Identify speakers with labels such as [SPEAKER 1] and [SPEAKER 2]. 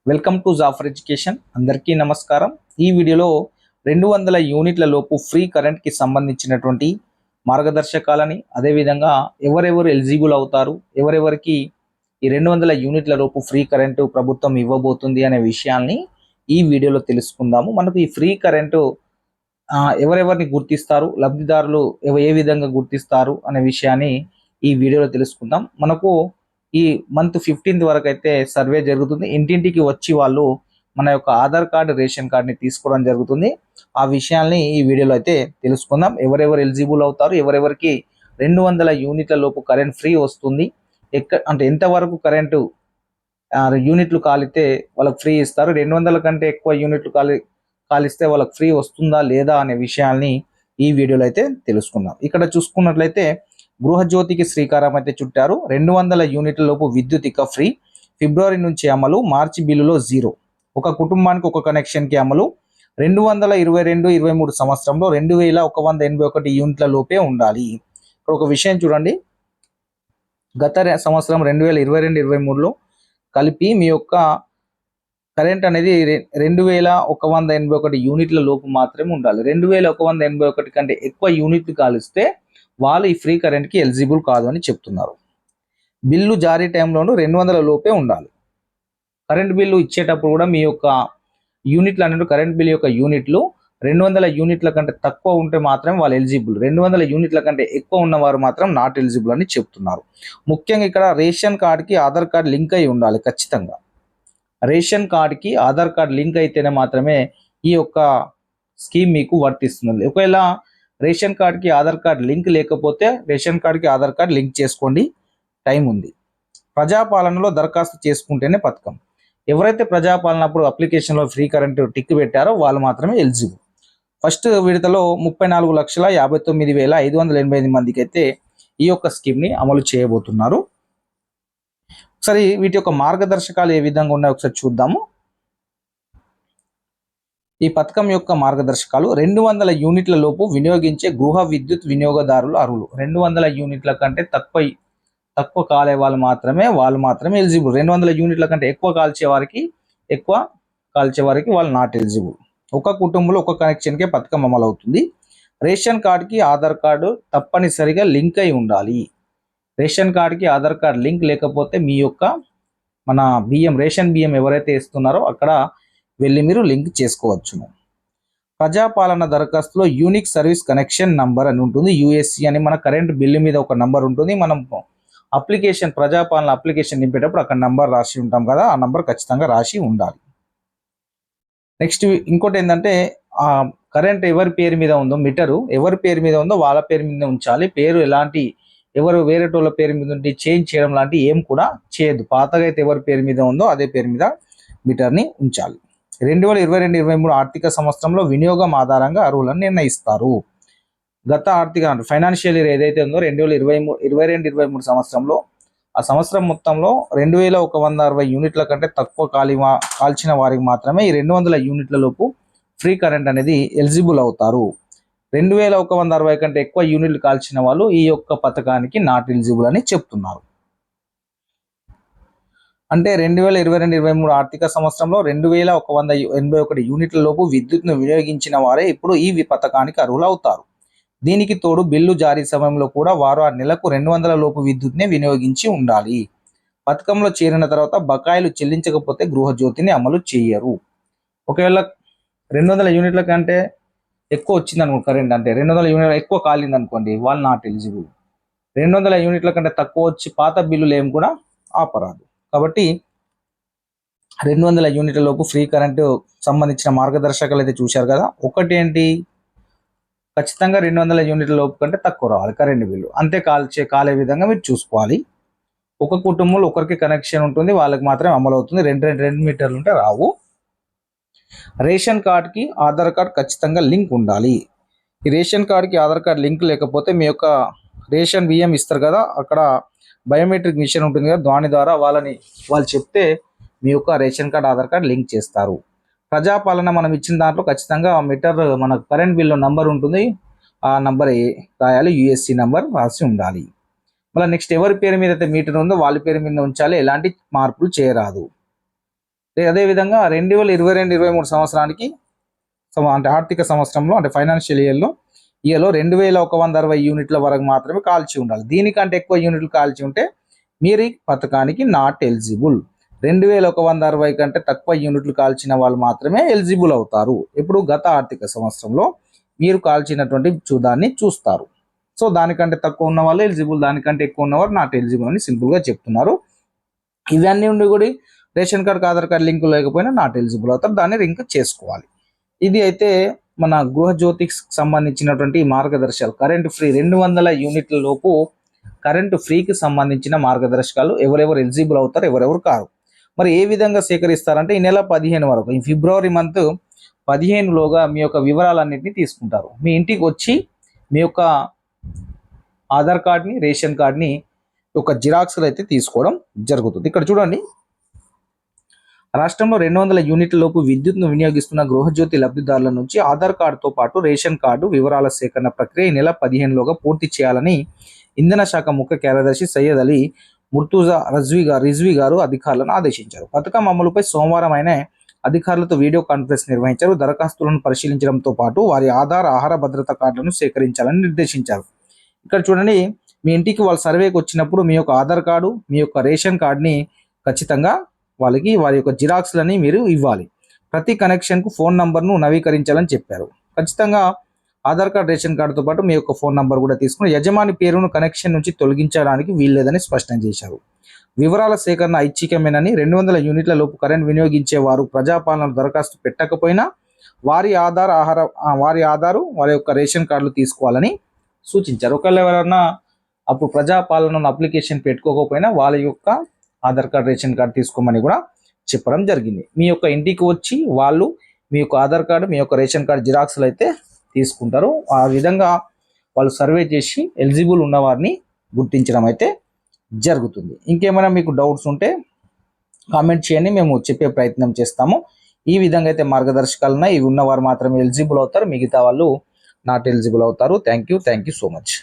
[SPEAKER 1] Welcome to Jafar education. అందరికీ నమస్కారం. ఈ వీడియోలో 200 యూనిట్ల లోపు ఫ్రీ కరెంట్కి సంబంధించినటువంటి మార్గదర్శకాలని, అదేవిధంగా ఎవరెవరు ఎలిజిబుల్ అవుతారు, ఎవరెవరికి ఈ 200 యూనిట్ల లోపు ఫ్రీ కరెంటు ప్రభుత్వం ఇవ్వబోతుంది అనే విషయాల్ని ఈ వీడియోలో తెలుసుకుందాము. మనకు ఈ ఫ్రీ కరెంటు ఎవరెవరిని గుర్తిస్తారు, లబ్ధిదారులు ఏ విధంగా గుర్తిస్తారు అనే విషయాన్ని ఈ వీడియోలో తెలుసుకుందాం. మనకు ఈ మంత్ 15th వరకు అయితే సర్వే జరుగుతుంది. ఇంటింటికి వచ్చి వాళ్ళు మన యొక్క ఆధార్ కార్డు, రేషన్ కార్డుని తీసుకోవడం జరుగుతుంది. ఆ విషయాల్ని ఈ వీడియోలో అయితే తెలుసుకుందాం. ఎవరెవరు ఎలిజిబుల్ అవుతారు, ఎవరెవరికి 200 యూనిట్ల లోపు కరెంట్ ఫ్రీ వస్తుంది, అంటే ఎంతవరకు కరెంటు యూనిట్లు కాలితే వాళ్ళకి ఫ్రీ ఇస్తారు, 200 కంటే ఎక్కువ యూనిట్లు కాలిస్తే వాళ్ళకి ఫ్రీ వస్తుందా లేదా అనే విషయాల్ని ఈ వీడియోలో అయితే తెలుసుకుందాం. ఇక్కడ చూసుకున్నట్లయితే గృహజ్యోతికి శ్రీకారం అయితే చుట్టారు. 200 యూనిట్ల లోపు విద్యుత్ ఇక ఫ్రీ, ఫిబ్రవరి నుంచి అమలు, మార్చి బిల్లులో జీరో. ఒక కుటుంబానికి ఒక కనెక్షన్కి అమలు. 2022-23 సంవత్సరంలో 2181 యూనిట్ల లోపే ఉండాలి. ఇక్కడ ఒక విషయం చూడండి, గత సంవత్సరం 2022-23లో కలిపి మీ యొక్క కరెంట్ అనేది 2181 యూనిట్ల లోపు మాత్రమే ఉండాలి. 2181 కంటే ఎక్కువ యూనిట్లు కాలిస్తే వాళ్ళు ఈ ఫ్రీ కరెంట్కి ఎలిజిబుల్ కాదు అని చెప్తున్నారు. బిల్లు జారీ టైంలోనూ 200 లోపే ఉండాలి. కరెంట్ బిల్లు ఇచ్చేటప్పుడు కూడా మీ యొక్క యూనిట్లు అనేది, కరెంట్ బిల్ యొక్క యూనిట్లు 200 యూనిట్ల కంటే తక్కువ ఉంటే మాత్రమే వాళ్ళు ఎలిజిబుల్, 200 యూనిట్ల కంటే ఎక్కువ ఉన్నవారు మాత్రం నాట్ ఎలిజిబుల్ అని చెప్తున్నారు. ముఖ్యంగా ఇక్కడ రేషన్ కార్డుకి ఆధార్ కార్డు లింక్ అయి ఉండాలి. ఖచ్చితంగా రేషన్ కార్డుకి ఆధార్ కార్డు లింక్ అయితేనే మాత్రమే ఈ యొక్క స్కీమ్ మీకు వర్తిస్తుంది. ఒకవేళ రేషన్ కార్డుకి ఆధార్ కార్డు లింక్ లేకపోతే రేషన్ కార్డుకి ఆధార్ కార్డు లింక్ చేసుకోండి, టైం ఉంది. ప్రజాపాలనలో దరఖాస్తు చేసుకుంటేనే పథకం. ఎవరైతే ప్రజాపాలన అప్పుడు అప్లికేషన్లో ఫ్రీ కరెంటు టిక్ పెట్టారో వాళ్ళు మాత్రమే ఎలిజిబుల్. ఫస్ట్ విడతలో 34,59,588 మందికి అయితే ఈ యొక్క స్కీమ్ని అమలు చేయబోతున్నారు. ఒకసారి వీటి యొక్క మార్గదర్శకాలు ఏ విధంగా ఉన్నాయో ఒకసారి చూద్దాము. ఈ పథకం యొక్క మార్గదర్శకాలు: 200 యూనిట్ల లోపు వినియోగించే గృహ విద్యుత్ వినియోగదారులు అర్హులు. 200 యూనిట్ల కంటే తక్కువ కాలే వాళ్ళు మాత్రమే ఎలిజిబుల్. 200 యూనిట్ల కంటే ఎక్కువ కాల్చే వారికి వాళ్ళు నాట్ ఎలిజిబుల్. ఒక కుటుంబంలో ఒక కనెక్షన్కే పథకం అమలు అవుతుంది. రేషన్ కార్డుకి ఆధార్ కార్డు తప్పనిసరిగా లింక్ అయి ఉండాలి. రేషన్ కార్డుకి ఆధార్ కార్డు లింక్ లేకపోతే మీ యొక్క మన రేషన్ బియ్యం ఎవరైతే ఇస్తున్నారో అక్కడ వెళ్ళి మీరు లింక్ చేసుకోవచ్చును. ప్రజాపాలన దరఖాస్తులో యూనిక్ సర్వీస్ కనెక్షన్ నంబర్ అని ఉంటుంది, యూఎస్సి అని. మన కరెంట్ బిల్లు మీద ఒక నంబర్ ఉంటుంది. మనం ప్రజాపాలన అప్లికేషన్ నింపేటప్పుడు అక్కడ నంబర్ రాసి ఉంటాం కదా, ఆ నంబర్ ఖచ్చితంగా రాసి ఉండాలి. నెక్స్ట్ ఇంకోటి ఏంటంటే, కరెంట్ ఎవరి పేరు మీద ఉందో, మీటరు ఎవరి పేరు మీద ఉందో వాళ్ళ పేరు మీద ఉంచాలి. పేరు ఎలాంటి ఎవరు వేరేటోళ్ళ పేరు మీద ఉండి చేంజ్ చేయడం లాంటి ఏం కూడా చేయదు. పాతగా అయితే ఎవరి పేరు మీద ఉందో అదే పేరు మీద మీటర్ని ఉంచాలి. 2022-23 ఆర్థిక సంవత్సరంలో వినియోగం ఆధారంగా అర్హులను నిర్ణయిస్తారు. గత ఫైనాన్షియల్ ఇయర్ ఏదైతే ఉందో 2022-23 సంవత్సరంలో ఆ సంవత్సరం మొత్తంలో 2160 యూనిట్ల కంటే తక్కువ కాల్చిన వారికి మాత్రమే ఈ 200 యూనిట్ల లోపు ఫ్రీ కరెంట్ అనేది ఎలిజిబుల్ అవుతారు. 2160 కంటే ఎక్కువ యూనిట్లు కాల్చిన వాళ్ళు ఈ యొక్క పథకానికి నాట్ ఎలిజిబుల్ అని చెప్తున్నారు. అంటే 2022-23 ఆర్థిక సంవత్సరంలో 2181 యూనిట్ల లోపు విద్యుత్ను వినియోగించిన వారే ఇప్పుడు ఈ పథకానికి అర్హులవుతారు. దీనికి తోడు బిల్లు జారీ సమయంలో కూడా వారు ఆ నెలకు 200 లోపు విద్యుత్ని వినియోగించి ఉండాలి. పథకంలో చేరిన తర్వాత బకాయిలు చెల్లించకపోతే గృహజ్యోతిని అమలు చేయరు. ఒకవేళ 200 యూనిట్ల కంటే ఎక్కువ వచ్చింది అనుకో కరెంట్, అంటే 200 యూనిట్ల ఎక్కువ కాలింది అనుకోండి, వాళ్ళు నాట్ ఎలిజిబుల్. 200 యూనిట్ల కంటే తక్కువ వచ్చి పాత బిల్లులు ఏం కూడా ఆపరాదు. కాబట్టి 200 యూనిట్ల లోపు ఫ్రీ కరెంటు సంబంధించిన మార్గదర్శకాలు అయితే చూశారు కదా. ఒకటి ఏంటి, ఖచ్చితంగా 200 యూనిట్ల లోపు కంటే తక్కువ రావాలి కరెంటు బిల్లు, అంతే కాలే విధంగా మీరు చూసుకోవాలి. ఒక కుటుంబంలో ఒకరికి కనెక్షన్ ఉంటుంది, వాళ్ళకి మాత్రమే అమలు అవుతుంది. 2 మీటర్లు ఉంటే రావు. రేషన్ కార్డుకి ఆధార్ కార్డు ఖచ్చితంగా లింక్ ఉండాలి. ఈ రేషన్ కార్డుకి ఆధార్ కార్డు లింక్ లేకపోతే మీ యొక్క రేషన్ బియ్యం ఇస్తారు కదా, అక్కడ బయోమెట్రిక్ మిషన్ ఉంటుంది కదా, దాని ద్వారా వాళ్ళు చెప్తే మీ యొక్క ration card Aadhaar card link చేస్తారు. ప్రజాపాలన మనం ఇచ్చిన దాంట్లో ఖచ్చితంగా మీటర్ మన కరెంట్ బిల్లు నంబర్ ఉంటుంది, ఆ నంబర్ రాయాలి, యూఎస్సి నంబర్ రాసి ఉండాలి. మళ్ళీ నెక్స్ట్ ఎవరి పేరు మీద అయితే మీటర్ ఉందో వాళ్ళ పేరు మీద ఉంచాలి, ఎలాంటి మార్పులు చేయరాదు. అదేవిధంగా 2022-23 సంవత్సరానికి అంటే ఆర్థిక సంవత్సరంలో అంటే ఫైనాన్షియల్ ఇయర్లో 2160 యూనిట్ల వరకు మాత్రమే కాల్చి ఉండాలి. దీనికంటే ఎక్కువ యూనిట్లు కాల్చి ఉంటే మీరు ఈ పథకానికి నాట్ ఎలిజిబుల్. 2160 కంటే తక్కువ యూనిట్లు కాల్చిన వాళ్ళు మాత్రమే ఎలిజిబుల్ అవుతారు. ఇప్పుడు గత ఆర్థిక సంవత్సరంలో మీరు కాల్చినటువంటి దాన్ని చూస్తారు. సో దానికంటే తక్కువ ఉన్న వాళ్ళు ఎలిజిబుల్, దానికంటే ఎక్కువ ఉన్నవారు నాట్ ఎలిజిబుల్ అని సింపుల్గా చెప్తున్నారు. ఇవన్నీ ఉండి కూడా రేషన్ కార్డ్కి ఆధార్ కార్డ్ లింక్ లేకపోయినా నాట్ ఎలిజిబుల్ అవుతారు, దాన్ని లింక్ చేసుకోవాలి. ఇది అయితే మన గృహజ్యోతికి సంబంధించినటువంటి మార్గదర్శకాలు. కరెంట్ ఫ్రీ 200 యూనిట్ల లోపు కరెంటు ఫ్రీకి సంబంధించిన మార్గదర్శకాలు, ఎవరెవరు ఎలిజిబుల్ అవుతారు, ఎవరెవరు కారు. మరి ఏ విధంగా సేకరిస్తారంటే ఈ నెల 15 వరకు, ఈ ఫిబ్రవరి మంత్ 15లోగా మీ యొక్క వివరాలన్నింటినీ తీసుకుంటారు. మీ ఇంటికి వచ్చి మీ యొక్క ఆధార్ కార్డ్ని, రేషన్ కార్డ్ని ఒక జిరాక్స్లు అయితే తీసుకోవడం జరుగుతుంది. ఇక్కడ చూడండి, రాష్ట్రంలో 200 యూనిట్ల లోపు విద్యుత్ను వినియోగిస్తున్న గృహజ్యోతి లబ్ధిదారుల నుంచి ఆధార్ కార్డుతో పాటు రేషన్ కార్డు వివరాల సేకరణ ప్రక్రియ ఈ నెల 15లోగా పూర్తి చేయాలని ఇంధన శాఖ ముఖ్య కార్యదర్శి సయ్యద్ అలీ ముర్తుజా రిజ్వీ గారు అధికారులను ఆదేశించారు. పథకం అమలుపై సోమవారం ఆయన అధికారులతో వీడియో కాన్ఫరెన్స్ నిర్వహించారు. దరఖాస్తులను పరిశీలించడంతో పాటు వారి ఆహార భద్రత కార్డులను సేకరించాలని నిర్దేశించారు. ఇక్కడ చూడండి, మీ ఇంటికి వాళ్ళు సర్వేకి వచ్చినప్పుడు మీ యొక్క ఆధార్ కార్డు, మీ యొక్క రేషన్ కార్డుని ఖచ్చితంగా వారి యొక్క జిరాక్స్లని మీరు ఇవ్వాలి. ప్రతి కనెక్షన్కు ఫోన్ నంబర్ను నవీకరించాలని చెప్పారు. ఖచ్చితంగా ఆధార్ కార్డ్, రేషన్ కార్డుతో పాటు మీ యొక్క ఫోన్ నంబర్ కూడా తీసుకుని యజమాని పేరును కనెక్షన్ నుంచి తొలగించడానికి వీల్లేదని స్పష్టం చేశారు. వివరాల సేకరణ ఐచ్ఛికమేనని, 200 యూనిట్ల లోపు కరెంట్ వినియోగించే వారు ప్రజాపాలన దరఖాస్తు పెట్టకపోయినా వారి యొక్క రేషన్ కార్డులు తీసుకోవాలని సూచించారు. ఒకవేళ ఎవరైనా అప్పుడు ప్రజాపాలన అప్లికేషన్ పెట్టుకోకపోయినా వాళ్ళ యొక్క ఆధార్ కార్డ్, రేషన్ కార్డు తీసుకోమని కూడా చెప్పడం జరిగింది. మీ యొక్క ఇంటికి వచ్చి వాళ్ళు మీ యొక్క ఆధార్ కార్డు, మీ యొక్క రేషన్ కార్డు జిరాక్స్లు అయితే తీసుకుంటారు. ఆ విధంగా వాళ్ళు సర్వే చేసి ఎలిజిబుల్ ఉన్న వారిని గుర్తించడం అయితే జరుగుతుంది. ఇంకేమైనా మీకు డౌట్స్ ఉంటే కామెంట్ చేయండి, మేము చెప్పే ప్రయత్నం చేస్తాము. ఈ విధంగా అయితే మార్గదర్శకాలు ఉన్నాయి. ఇవి ఉన్నవారు మాత్రమే ఎలిజిబుల్ అవుతారు, మిగతా వాళ్ళు నాట్ ఎలిజిబుల్ అవుతారు. Thank you so much.